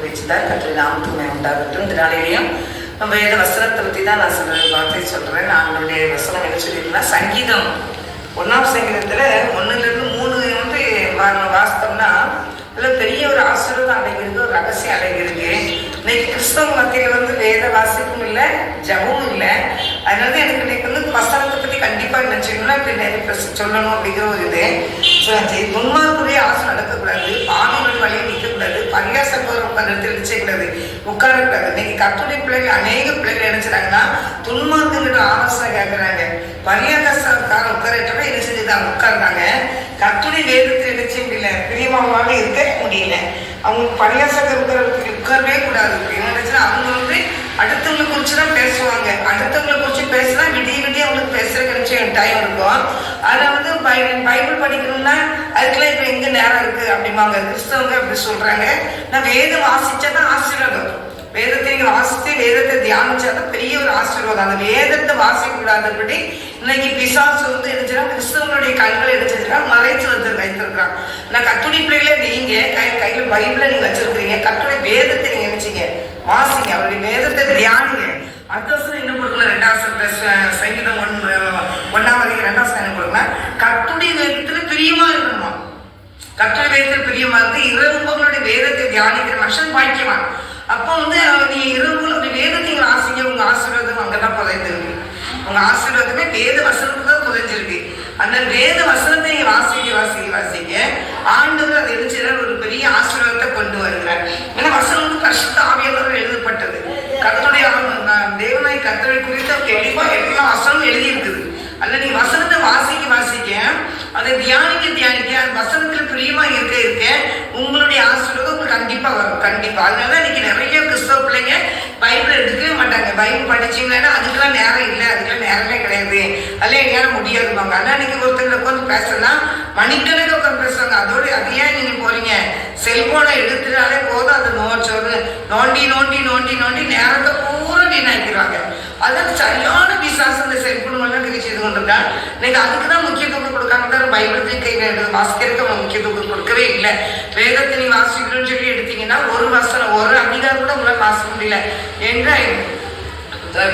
அறிவிச்சுதான் கற்று நாமத்துமை உண்டாகட்டும். இந்த நாளிலேயும் வேத வசனத்தை பற்றி தான் நான் வார்த்தை சொல்கிறேன். நான் என்னுடைய வசனம் என்ன சொல்லியிருக்கேன்னா, சங்கீதம் 1ஆம் சங்கீதத்தில் 1-3 வந்து வாசித்தோம்னா அதில் பெரிய ஒரு ஆசீர்வாதம் அடைகிறது, ஒரு ரகசியம் அடைகிறது. இன்னைக்கு கிறிஸ்தவ மத்தியில் வந்து வேத வாசிப்பும் இல்லை, ஜபமும் இல்லை. அதனால தான் எனக்கு இன்னைக்கு வந்து வசனத்தை பற்றி கண்டிப்பாக நினச்சிக்கணும்னா இப்படி நிறைய சொல்லணும் அப்படிங்கிற ஒரு இது. துன்மார்க்குரிய ஆசை நடக்கக்கூடாது, பாவிகளுடைய வழியை நிற்கக்கூடாது, பரியாசப்போர் உட்கார்ந்து நிச்சயக்கூடாது, உட்காரக்கூடாது. இன்னைக்கு கத்துடைய பிள்ளைகள் அநேக பிள்ளைகள் நினைச்சாங்கன்னா துன்மார்க்குங்கிற ஆலோசனை கேட்குறாங்க. பரியாசக்கார உட்காரட்டவே என்ன செஞ்சுதான் உட்கார்றாங்க. கத்துடைய வேதத்தை நினைச்ச முடியல, பிரியமாக இருக்க முடியல. அவங்க பரியாசத்தை உட்காரவே கூடாது. என்ன அவங்க வந்து அடுத்தவங்களை குறிச்சு தான் பேசுவாங்க. அடுத்தவங்களை குறிச்சு பேசினா விடிய அவங்களுக்கு பேசுற கிடைச்ச டைம் இருக்கும். அதை வந்து பைபிள் படிக்கணும்னா அதுக்கெல்லாம் இப்ப எங்க நேரம் இருக்கு அப்படிம்பாங்க கிறிஸ்தவங்க. அப்படி சொல்றாங்க. நான் வேதம் வாசிச்சாதான் ஆசீர்வாதம். வேதத்தை நீங்க வாசித்து வேதத்தை தியானிச்சாதான் பெரிய ஒரு ஆசீர்வாதம். அந்த வேதத்தை வாசிக்க கூடாதபடி இன்னைக்கு பிசாசு வந்து எடுத்துனா கிறிஸ்தவங்களுடைய கண்களை எடுத்துருக்கா மறைச்சு வைத்திருக்கிறான். நான் கத்துடைய பிள்ளைகளே நீங்க கையில பைபிளை நீங்க வச்சிருக்கிறீங்க, கத்துடைய வேதத்தை நீங்க நினைச்சீங்க வாசிங்க, அவருடைய வேதத்தை தியானிங்க. அடுத்த என்ன கொடுக்கணும், 2ஆம் சங்கீதம் 1 2ஆம் என்ன கொடுக்கணும், கத்துடைய வேதத்துல பிரியமா இருக்கணுமா. கத்துடைய வேதத்தில் பிரியமா இருந்து இரவுங்களுடைய வேதத்தை தியானிக்கிற மனுஷன் பாய்க்குவான். அப்போ வந்து நீ இரவுகளுடைய வேதத்தை வாசிங்க, உங்க ஆசீர்வாதம் அங்கதான் புதைந்திருக்கு. உங்க ஆசீர்வாதமே வேத வசனத்துக்கு தான் புதைஞ்சிருக்கு. அந்த வேத வசனத்தை நீங்க வாசிக்க ஆண்டவர் அதை எழுச்சியார் ஒரு பெரிய ஆசீர்வாதத்தை கொண்டு வருகிறார். ஏன்னா வசனம் வந்து பரிசுத்த ஆவியானவரால் எழுதப்பட்டது. கர்த்தருடைய தேவனாய் கர்த்தரை குறித்த தெளிவா எல்லா வசனமும் எழுதி இருக்குது. அல்ல நீ வசனத்தை வாசிக்க அதை தியானிக்க அந்த வசனத்துல பிரியமா இருக்க உங்களுடைய ஆசீர்வாதம் உங்களுக்கு கண்டிப்பா வரும். கண்டிப்பா. அதனால இன்னைக்கு நிறைய கிறிஸ்தவ பிள்ளைங்க பைபிள் எடுக்கவே மாட்டாங்க. பைபிள் படிச்சீங்கன்னா அதுக்கெல்லாம் நேரம் இல்லை, அதுக்கெல்லாம் நேரமே கிடையாது, அதெல்லாம் எங்கேயாலும் முடியாதுப்பாங்க. ஆனால் இன்னைக்கு ஒருத்தர் உட்காந்து பேசுறதுனா மணிக்கணக்கு உட்காந்து பேசுறாங்க. அதோட அதையே நீங்க போறீங்க, செல்போனை எடுத்துட்டாலே போதும், அது நோண்டி நேரத்தை பூரா வீணாக்கிறாங்க. அதுக்கு சரியான விசாசம் இந்த செல்போன் செய்து கொண்டிருக்கா. இன்னைக்கு அதுக்குதான் முக்கியத்துவம் கொடுக்காம பைபிள் கையில வாசிக்கிறதுக்கு முக்கியத்துவம் கொடுக்கவே இல்லை. வேதத்தை நீ வாசிக்கணும்னு சொல்லி எடுத்தீங்கன்னா ஒரு வசனம் ஒரு அதிகாரம் கூட உங்களால் வாசிக்க முடியல. என்ற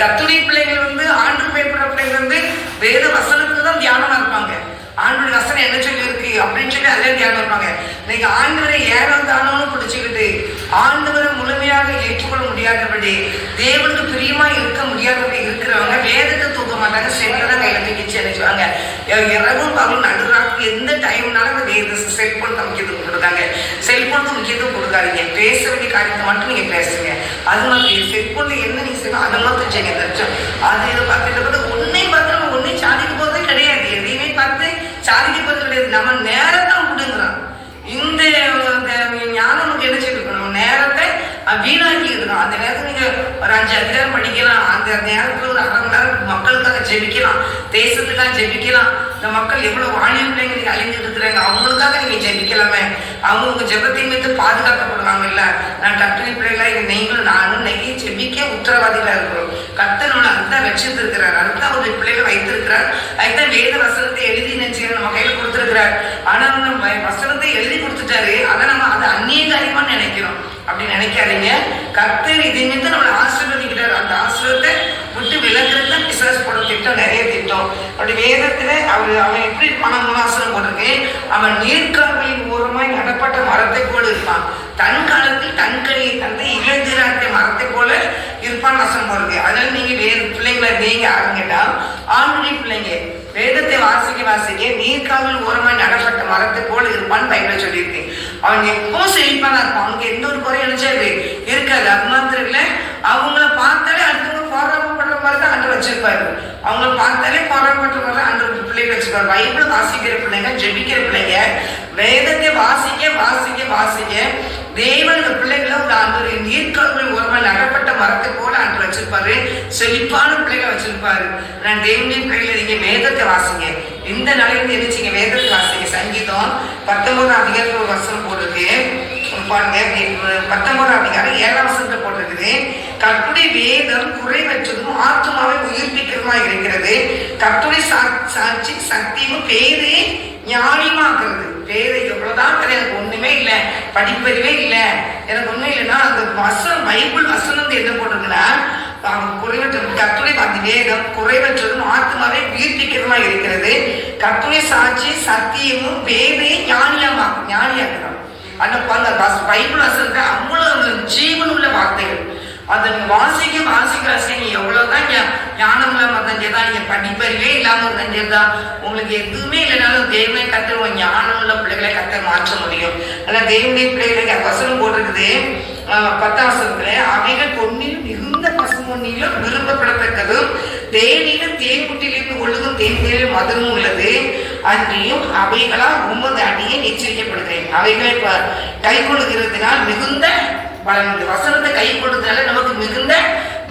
கத்துடைய பிள்ளைகள் வந்து ஆண்டு பயப்படுற பிள்ளைகள் வந்து வேத வசனத்துக்கு தான் தியானமா இருப்பாங்க. ஆண்டோட வசனம் என்ன சொல்லி இருக்கு அப்படின்னு சொல்லி அதே தியானம் இருப்பாங்க. இன்னைக்கு ஆண்டவரை ஏனம் தானோன்னு பிடிச்சிக்கிட்டு ஆண்டவரை முழுமையாக ஏற்றுக்கொள்ள முடியாதபடி தேவனுக்கு பிரியமா இருக்க முடியாதபடி இருக்கிறவங்க வேதத்தை தூக்க மாட்டாங்க, செல்தான் கையில தூக்கிச்சு நினைச்சுவாங்க. இரவும் பகலும் நடுராக்கு எந்த டைம்னாலும் அந்த வேத செல்போன் தான் முக்கியத்துவம் கொடுத்தாங்க. செல்போனுக்கு முக்கியத்துவம் கொடுக்காதீங்க, பேச வேண்டிய காரியத்தை மட்டும் நீங்க பேசுங்க. அது மாதிரி செல்போன்ல என்ன நீங்க செய்யணும் அதை மட்டும் செய்யுங்க. தெரிஞ்சோம் அது இதை பார்த்துட்டு ஒன்னையும் பார்த்து நம்ம ஒன்னையும் சாதிக்க போறதே கிடையாது, எதையுமே பார்த்து சாதிக்க போறது கிடையாது. நம்ம நேரத்தான் விடுங்கிறோம். இந்த ஞானம் நமக்கு என்ன செய்யணும், நேரத்தை வீணாக்கி இருக்கணும். அந்த நேரத்தில் நீங்க ஒரு 5 அதிகாரம் படிக்கலாம், அந்த நேரத்தில் ஒரு அரை மணி நேரம் மக்களுக்காக ஜெபிக்கலாம், தேசத்துக்காக ஜெபிக்கலாம். இந்த மக்கள் எவ்வளவு வாணிய பிள்ளைங்க நீங்க அழிஞ்சிட்டு இருக்கிறாங்க, அவங்களுக்காக நீங்க ஜெபிக்கலாமே. அவங்க ஜெபத்தை மீது பாதுகாக்கப்படுவாங்க. இல்ல நான் கர்த்தருடைய பிள்ளைகளா நீங்களும் நானும் இன்னைக்கு ஜெபிக்க உத்தரவாதிகளா இருக்கிறோம். கர்த்தர் நம்மளை அதுதான் வச்சிருக்கிறார், அதுதான் ஒரு பிள்ளைகளை வைத்திருக்கிறார். அதுதான் வேத வசனத்தை எழுதி நினைச்சு நம்ம கையில கொடுத்திருக்கிறார். ஆனா நம்ம வசனத்தை எழுதி கொடுத்துட்டாரு, அதை நம்ம அதை அந்நிய காரியமா நினைக்கிறோம். அப்படி நினைக்காதீங்க. கர்த்தர் இதை மீது நம்மளை ஆசீர்வதிக்கிறார். அந்த ஆசீர்வாதத்தை விட்டு விலகிறது தான் பிசாசு போட திட்டம், நிறைய திட்டம். அப்படி வேதத்துல அவன் எப்படி பணம் மூலாசனம் போட்டிருக்கு, அவன் நீர்க்கால்களின் ஓரமாய் நடப்பட்ட மரத்தை போல இருப்பான், தன் காலத்தில் தன் கனியை தந்து இளைஞராட்ட மரத்தை போல இருப்பான் வசனம் போட்டிருக்கு. அதனால நீங்க வேறு பிள்ளைங்களை நீங்க ஆரம்பிட்டா ஆண்களுடைய பிள்ளைங்க வேதத்தை வாசிக்க நீர்க்கால்கள் ஓரமாய் நடப்பட்ட மரத்தை போல இருப்பான்னு பைபிள் சொல்லியிருக்கு. அவன் எப்போ செழிப்பானா இருப்பான், அவனுக்கு எந்த ஒரு குறையும் நினைச்சாது இருக்காது. அது மாத்திரம் இல்லை, அவங்கள பார்த்தாலே அடுத்தவங்க போராடப்படுற மாதிரி தான் ஆண்டு வச்சிருப்பாரு. அவங்கள பார்த்தாலே போராடப்படுற மாதிரி தான் ஆண்டு பிள்ளைங்க வச்சிருப்பாரு. பைபிள் வாசிக்கிற பிள்ளைங்க, ஜெபிக்கிற பிள்ளைங்க வேதத்தை வாசிக்க தேவன் பிள்ளைகளை ஒரு ஆண்டு நீர்க்கால்கள் ஓரமாக நடப்பட்ட மரத்தை போல ஆண்டு வச்சிருப்பாரு. செழிப்பான பிள்ளைகளை வச்சிருப்பாரு. நான் தேவனுடைய பிள்ளைகளை நீங்க வேதத்தை வாசிங்க. இந்த நாளிலிருந்து நினைச்சீங்க வேதத்தை வாசிங்க. சங்கீதம் 19ஆம் அதிகாரத்தில் ஒரு வசனம் போட்டிருக்கு பாருங்க. 19ஆம் அதிகாரம் 7ஆம் வசனத்தை போட்டிருக்குது. கர்த்தருடைய வேதம் குறைவற்றதும் ஆத்துமாவை உயிர்ப்பிக்கிறதுமா இருக்கிறது. கர்த்தருடைய சாட்சி சத்தியமும் பேரே ஞானியமாக்குறது. வேதம் எவ்வளவுதான் எனக்கு ஒண்ணுமே இல்லை, படிப்பறிவே இல்லை, எனக்கு ஒண்ணும் இல்லைன்னா அந்த வசனம் பைபிள் வசனம் என்ன போட்டிருக்குன்னா குறைவற்றது கர்த்தருடைய அந்த வேதம் குறைவற்றதும் ஆத்மாவை உயிர்ப்பிக்கிறதுமா இருக்கிறது. கர்த்தருடைய சாட்சி சத்தியமும் வேதையும் ஞானியாக்குறோம். அந்த பைபிள் வசனத்தை அவ்வளவு ஜீவன் உள்ள வார்த்தைகள். அதை வாசிக்க எவ்வளவுதான் ஞானம் இல்லாம இருந்தா, நீங்க படிப்பறிவே இல்லாம இருந்தா, உங்களுக்கு எதுவுமே இல்லைனாலும் தேவனை கத்தர் ஞானம் உள்ள பிள்ளைகளை கத்தர் மாற்ற முடியும். ஆனா தேவனுடைய பிள்ளைகளுக்கு வசனம் போட்டிருக்குது 10ஆம் வசனத்துல, அவைகள் பொன்னிலும் மிகுந்த பசுமொன்னிலும் விரும்பப்படத்தக்கதும் தேனிலும் தேன் குட்டிலிருந்து ஒழுகும் தேனிலும் மதுரமும் உள்ளது. அன்றையும் அவைகளால் உமது அடியை எச்சரிக்கப்படுகிறேன். அவைகளை கை கொள்கிறதுனால் மிகுந்த பலன் உண்டு. வசனத்தை கை கொடுத்தனால நமக்கு மிகுந்த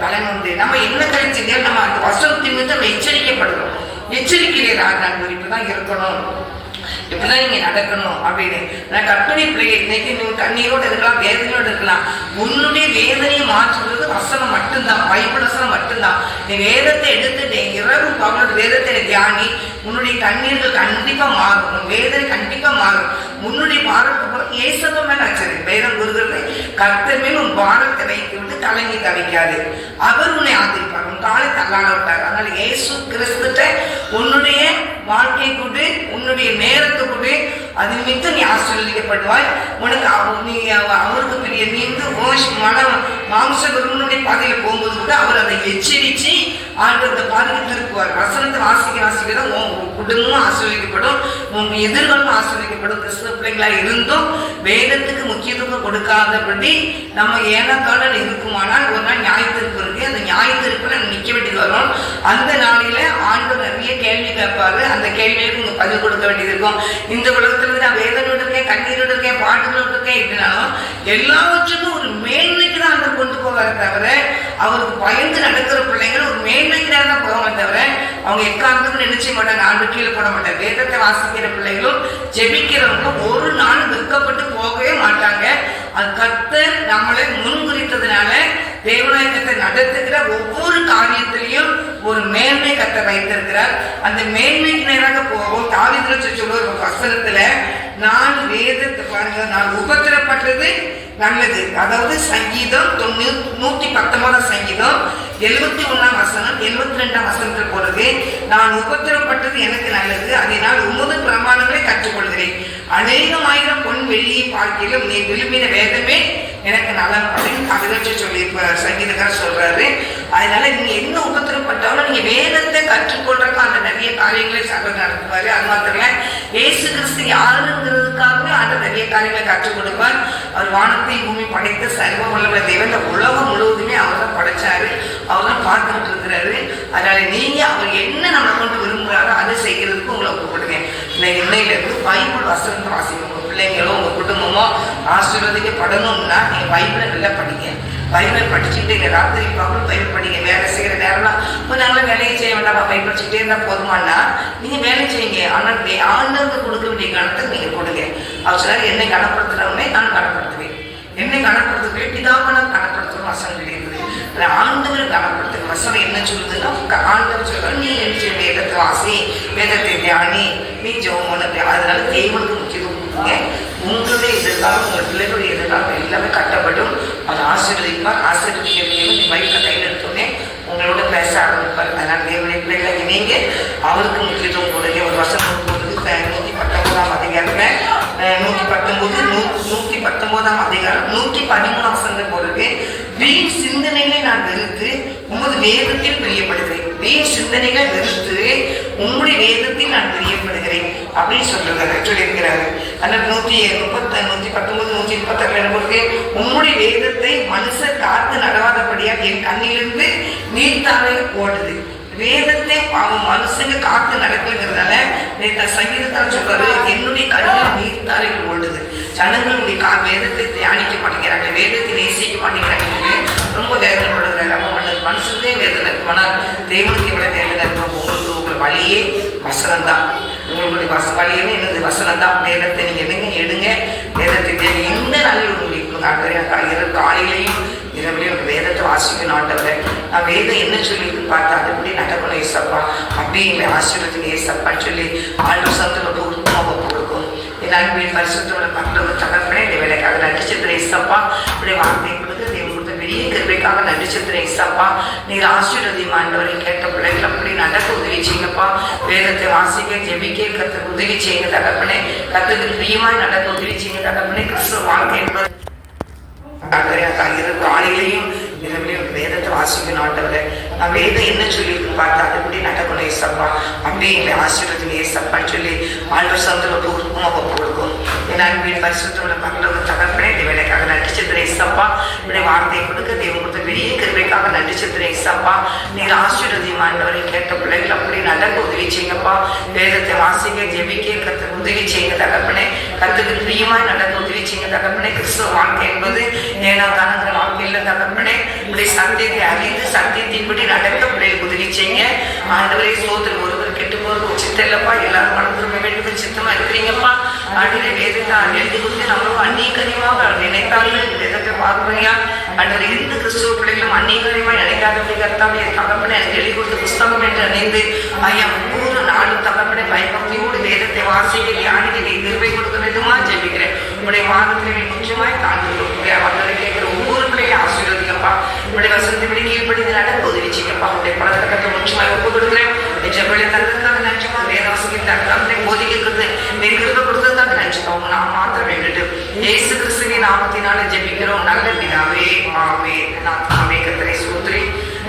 பலன் உண்டு. நம்ம என்ன கழிச்சுங்க, நம்ம அந்த வசனத்தின் மீது நம்ம எச்சரிக்கப்படுறோம். எச்சரிக்கிறீர்கள் நான் இப்படிதான் இருக்கணும், இப்படிதான் நீங்க நடக்கணும் அப்படின்னு. நான் கற்பனை பிள்ளைங்க இன்னைக்கு நீங்க கண்ணீரோடு இருக்கலாம், வேதனையோடு இருக்கலாம். உன்னுடைய வேதனையை மாற்றுறது வசனம் மட்டும்தான், பைபிள் வசனம் மட்டும்தான். நீ வேதத்தை எடுத்து இரவு பகலோட வேதத்தை தியானி, உன்னுடைய கண்ணீர்கள் கண்டிப்பா மாறும், உன் வேதனை கண்டிப்பா மாறும். உன்னுடைய பாரத்தை ஏசப்ப மேல வச்சது வேதம் கூறுகிறது, கர்த்தர் மேல் உன் பாரத்தை வைத்து விட்டு கலங்கி தவிக்காது, அவர் உன்னை ஆதரிப்பார், உன் காலை தள்ளாட விட்டார். அதனால இயேசு கிறிஸ்துட்ட உன்னுடைய வாழ்க்கை கொண்டு, உன்னுடைய நேரத்தை கொண்டு, அது நிமித்தம் நீ ஆசீர்வதிக்கப்படுவாய். உனக்கு அவருக்கு பெரிய நீந்து மாம்ச குருவனுடைய பாதையில போகும்போது கூட அவர் அதை எச்சரிச்சு ஆண்டவரத்தை பாதைக்கு திருப்புவார். வசனத்தை வாசிக்க உன் குடும்பமும் ஆசீர்வதிக்கப்படும், உன் எதிர்களும் ஆசீர்வதிக்கப்படும். கிறிஸ்துவ பிள்ளைங்களா இருந்தும் வேதத்துக்கு முக்கியத்துவம் கொடுக்காதபடி நம்ம ஏனத்தாளர் இருக்குமானால் ஒரு நாள் நியாயத்திற்கு இருக்கு. அந்த நியாயத்திற்கு நம்ம நிற்க வேண்டியது வரும். அந்த நாளில ஆண்டவர் நிறைய கேள்வி கேட்பாரு. அந்த கேள்விகளுக்கு உங்க பதில் கொடுக்க வேண்டியது இருக்கும். இந்த உலகத்துல நான் வேதனோடு இருக்கேன், கண்ணீரோடு இருக்கேன், பாட்டுகளோடு இருக்கேன், எப்படினாலும் எல்லாவற்றுக்கும் ஒரு மேன்மைக்கு தான் அந்த கொண்டு போவாரு தவிர, அவருக்கு பயந்து நடக்கிற பிள்ளைகள் ஒரு மேன்மைக்கு தான் போவாங்க தவிர, அவங்க எக்காரணத்துக்கும் நினைச்ச மாட்டாங்க, ஆண்டு கீழே போட மாட்டாங்க. வேதத்தை வாசிக்கிற பிள்ளைகளும் ஜெபிக்கிறவங்களும் ஒரு நாள் வெட்கப்பட்டு போகவே மாட்டாங்க. அது கர்த்தர் நம்மளை முன்குறித்ததுனால தேவநாயகத்தை நடத்துகிற ஒவ்வொரு காரியத்திலையும் ஒரு மேன்மை கர்த்தர் வைத்திருக்கிறார். அந்த மேன்மைக்கு நேராக போகும். தாவீது சொல்லுற ஒரு வசனத்துல, நான் வேதத்தை பாருங்க, நான் உபத்திரப்பட்டது நல்லது. அதாவது சங்கீதம் 119 சங்கீதம் 71ஆம் வசனம் 72ஆம் வசனத்தில் போறது, நான் உபத்திரப்பட்டது எனக்கு நல்லது, அதனால் உமது பிரமாணங்களை கற்றுக்கொள்கிறேன். அநேகமாயிரம் பொன் வெள்ளியை பார்க்கிலும் நீ விரும்பின வேதமே எனக்கு நலன் அப்படின்னு கவிதை சொல்லி சங்கீதக்காரர் சொல்றாரு. அதனால நீங்க என்ன உபத்திரப்பட்டாலும் நீங்க வேதத்தை கற்றுக்கொள்றதுக்கு அந்த நிறைய காரியங்களை சபை நடத்துவாரு. அது மாத்திரல இயேசு கிறிஸ்து யாருங்கிறதுக்காகவே அந்த நிறைய காரியங்களை கற்றுக் கொடுப்பார். அவர் வானத்தை பூமி படைத்த சர்வ வல்லமை தேவன், இந்த உலகம் முழுவதுமே அவர் தான் படைச்சாரு, அவர் தான் பார்த்துக்கிட்டு இருக்கிறாரு. அதனால நீங்க அவர் என்ன நம்ம கொண்டு விரும்புகிறாரோ அதை செய்கிறதுக்கு உங்களை ஒப்புப்படுங்க. இன்னையில இருந்து பைபிள் வசனத்தை வாசிக்கணும். உங்க பிள்ளைங்களோ உங்க குடும்பமோ ஆசீர்வதிக்கப்படணும்னா நீங்க பைபிளை நல்லா படிங்க. பைபிள் படிச்சுட்டு இங்கே ராத்திரி பகல் பைபிள் படிங்க. வேலை செய்கிற நேரம்லாம் இப்போ நாங்களும் வேலையை செய்ய வேண்டாம், பைபிள் படிச்சுட்டே இருந்தால் போதுமானா நீங்கள் வேலை செய்யுங்க. ஆனால் ஆண்டவருக்கு கொடுக்க வேண்டிய கணத்தை நீங்கள் கொடுங்க. அவர் சொன்னார், என்னை கனப்படுத்துகிறவனே நான் கனப்படுத்துவேன், என்னை கனப்படுத்துவேன், பிதாவை நான் கனப்படுத்துகிற வசனம் இருக்குது. ஆண்டவர் கனப்படுத்துகிற வசனம் என்ன சொல்லுதுன்னா, ஆண்டவர் சொல்ற நீ என்ன வேதத்தை வாசி, வேதத்தை தியானி, நீ ஜெபம் பண்ண. அதனால தேவனுக்கு முக்கியத்துவம் கொடுங்க. உங்களுடைய எதிர்காலம், உங்கள் பிள்ளைகளுடைய எதிர்காலம் எல்லாமே கட்டப்படும். அதை ஆசீர்வதிப்பார். ஆசீர்வதிக்க வயிற்றில் கையில் எடுத்தோடனே உங்களோட பேச ஆரம்பிப்பார். அதனால் தேவனுடைய பிள்ளைகளை நீங்க அவருக்கு முக்கியத்துவம் கொடுங்க. ஒரு வசனம் போடுறது 119ஆம் அதிகாரத்துல 119ஆம் அதிகாரம் 113ஆம் வசனம் போடுறது, வீண் சிந்தனைகளை நான் வெறுத்து உமது வேதத்தில் பிரியப்படுகிறேன். வீண் சிந்தனைகளை வெறுத்து உங்களுடைய வேதத்தில் நான் பிரியப்படுகிறேன் அப்படின்னு சொல்லியிருக்கிறாரு. அதனால் 119 132 உங்களுடைய வேதத்தை மனுஷர் காத்து நடவாதபடியாக என் கண்ணிலிருந்து நீர்த்தாரை ஓடுது. வேதத்தை அவன் மனுஷங்க காத்து நடக்குங்கிறதால சங்கீதத்தால் சொல்றாரு, என்னுடைய கண்ணில் நீர்த்தாரைகள் ஓடுது. ஜனங்களுடைய வேதத்தை தியானிக்க மாட்டேங்கிறாங்க, வேதத்தை நேசிக்க மாட்டேங்கிறாங்க, ரொம்ப வேதனைப்படுகிறாங்க. மனுஷனே வேதனை இருக்கும். ஆனால் தேவனுக்கு எவ்வளவு வேதனை இருக்கும். உங்களுக்கு வழியே வசனம் தான். உங்களுடைய வழியே என்னது வசனம் தான். வேதத்தை நீங்க எடுங்க. வேதத்தை தேவை எந்த நாளில் உங்களுக்கு காலையிலையும் இரவிலையும் வேதத்தை வாசிக்கணும். ஆண்டவரை நான் வேதம் என்ன சொல்லியிருக்கு பார்த்தா அதுபடி நடக்கணும் ஏசப்பா, அப்படிங்கிற ஆசீர்வதிங்க ஏசப்பான்னு சொல்லி ஆண்டு சத்துல ஒப்பு கொடுக்கும். என் அன்பின் பரிசுத்தோட பரலோக தகப்பனே, இந்த வேலைக்காக நன்றி செலுத்துறேன் இயேசப்பா. உடைய வார்த்தை கொடுத்து தேவன் கொடுத்த பெரிய கிருபைக்காக நன்றி செலுத்துறேன் இயேசப்பா. நீர் ஆசீர்வதியும் ஆண்டவரை. கேட்ட பிள்ளைகள் அப்படி நடக்க உதவி செய்யுங்கப்பா. வேதத்தை வாசிக்க ஜெபிக்க கர்த்தருக்கு உதவி செய்யுங்க தகப்பனே. கர்த்தருக்கு பிரியமாய் நடக்க உதவி செய்யுங்க தகப்பனே. கிறிஸ்துவ வாழ்க்கை என்பது இரு காலையிலையும் இரவிலையும் வேதத்தை வாசிக்கணும் ஆண்டவரை. நான் வேதம் என்ன சொல்லியிருக்கு பார்த்து அதுபடி நடக்கணும் ஏசப்பா. அப்படியே எங்களை ஆசீர்வதிங்க ஏசப்பான்னு சொல்லி ஆண்டவர் சந்தோட ஒப்பு கொடுக்கும். என் அன்பின் பரிசுத்தோட பரலோக தகப்பனே, இந்த வேலைக்காக நன்றி செலுத்துறேன் இயேசப்பா. இப்படி வார்த்தையை கொடுக்க தேவன் கொடுத்த பெரிய கிருபைக்காக நன்றி செலுத்துறேன் இயேசப்பா. நீர் ஆசீர்வதியும் ஆண்டவரை. கேட்ட பிள்ளைகள் அப்படி நடக்க உதவி செய்யுங்கப்பா. வேதத்தை வாசிக்க ஜெபிக்க கர்த்தருக்கு உதவி செய்யுங்க தகப்பனே. கர்த்தருக்கு பிரியமாய் நடக்க உதவி செய்யுங்க தகப்பனே. கிறிஸ்துவ வாழ்க்கை என்பது ஏனாம் தானங்கிற வாழ்க்கை இல்லை தகப்பனே. இப்படி சத்தியத்தை அறிந்து சத்தியத்தின்படி நடக்க பிள்ளைகளுக்கு உதவி செய்யுங்க ஆண்டவரே. சோதனை ஒருவர் கெட்டு போறது சித்தம் இல்லப்பா. எல்லாரும் மனம் திரும்ப வேண்டும் சித்தமா இருக்கிறீங்கப்பா. ஆண்டவரே வேதத்தை எழுதி கொடுத்து நம்மளும் அந்நீகரியமாக நினைத்தார்கள் வேதத்தை பார்ப்பனையா ஆண்டவரே. எந்த கிறிஸ்துவ பிள்ளைகளும் அந்நீகரியமா நினைக்காதபடி கர்த்தாவே தகப்பனை எனக்கு எழுதி கொடுத்த புஸ்தகம் என்று நினைந்து ஐயா ஒவ்வொரு நாளும் தகப்பனை பயபக்தியோடு வேதத்தை வாசிக்க தியானிக்க நீ கிருபை கொடுக்க வேண்டுமா ஜெபிக்கிறேன். உங்களுடைய வாதத்திலே நிச்சயமாய் தாண்டி அவர்களை கேட்கிற ஒவ்வொரு பிள்ளையும் ஆசீர்வதிங்கப்பா. உங்களுடைய வசனத்தின்படி கீழ்ப்படிந்து நடக்க உதவி செய்யப்பா. உங்களுடைய பழக்கத்தை முக்கியமாக ஒப்பு கொடுக்குறேன். ஜெபலை தந்ததுக்காக நன்றிப்பா. வேதாசிரியர் தகவலை போதிக்கிறது நீ கிருபை கொடுத்ததுக்காக நன்றிப்பா. உங்க நாம் மாத்திர வேண்டும் இயேசு கிறிஸ்துவின் நாமத்தினால ஜெபிக்கிறோம் நல்ல பிதாவே ஆமென். நாத்மாவே கர்த்தரை ஸ்தோத்திரி.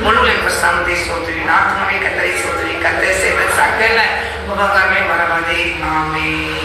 முழுவதும் பிரஸ்தானத்தை ஸ்தோத்திரி. நாத்மாவே கர்த்தரை ஸ்தோத்திரி. கர்த்தர் செய்த சகல உபகாரங்களை மறவாதே ஆமென்.